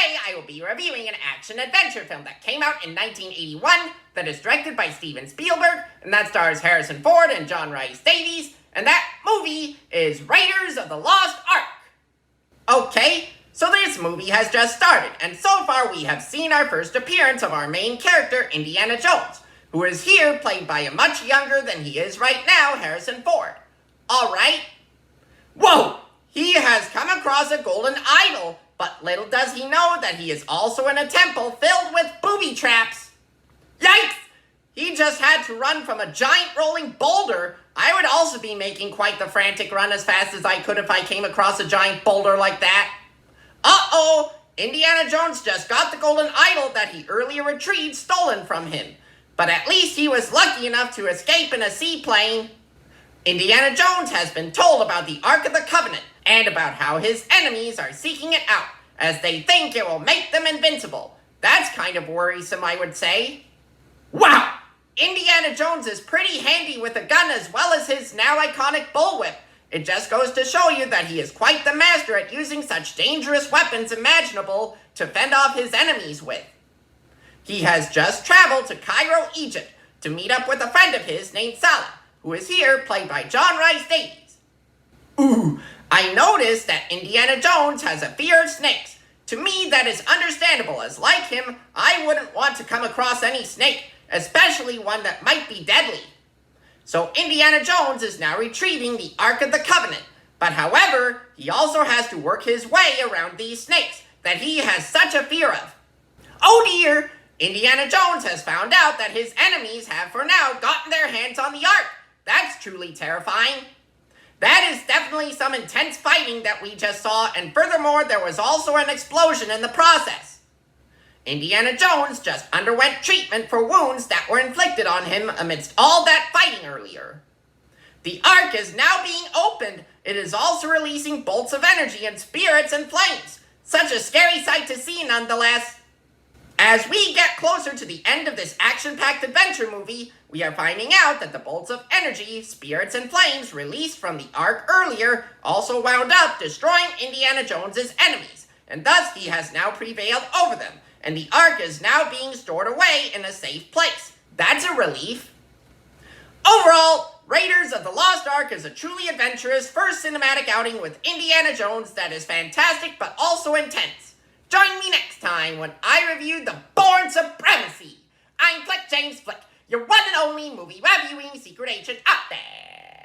today I will be reviewing an action-adventure film that came out in 1981 that is directed by Steven Spielberg, and that stars Harrison Ford and John Rhys-Davies, and that movie is Raiders of the Lost Ark. Okay, so this movie has just started, and so far we have seen our first appearance of our main character, Indiana Jones, who is here played by a much younger than he is right now, Harrison Ford. Alright. Whoa! He has come across a golden idol, but little does he know that he is also in a temple filled with booby traps. Yikes! He just had to run from a giant rolling boulder. I would also be making quite the frantic run as fast as I could if I came across a giant boulder like that. Uh-oh! Indiana Jones just got the golden idol that he earlier retrieved stolen from him. But at least he was lucky enough to escape in a seaplane. Indiana Jones has been told about the Ark of the Covenant and about how his enemies are seeking it out, as they think it will make them invincible. That's kind of worrisome, I would say. Wow! Indiana Jones is pretty handy with a gun as well as his now iconic bullwhip. It just goes to show you that he is quite the master at using such dangerous weapons imaginable to fend off his enemies with. He has just traveled to Cairo, Egypt, to meet up with a friend of his named Sallah, who is here played by John Rhys-Davies. Ooh, I noticed that Indiana Jones has a fear of snakes. To me, that is understandable, as like him, I wouldn't want to come across any snake, especially one that might be deadly. So Indiana Jones is now retrieving the Ark of the Covenant, but however, he also has to work his way around these snakes that he has such a fear of. Oh dear! Indiana Jones has found out that his enemies have for now gotten their hands on the Ark. That's truly terrifying. That is definitely some intense fighting that we just saw, and furthermore, there was also an explosion in the process. Indiana Jones just underwent treatment for wounds that were inflicted on him amidst all that fighting earlier. The Ark is now being opened. It is also releasing bolts of energy and spirits and flames. Such a scary sight to see nonetheless. As we get closer to the end of this action-packed adventure movie, we are finding out that the bolts of energy, spirits, and flames released from the Ark earlier also wound up destroying Indiana Jones's enemies, and thus he has now prevailed over them, and the Ark is now being stored away in a safe place. That's a relief. Overall, Raiders of the Lost Ark is a truly adventurous first cinematic outing with Indiana Jones that is fantastic but also intense. Join me next time when I review The Bourne Supremacy. I'm Flick James Flick, your one and only movie reviewing secret agent out there.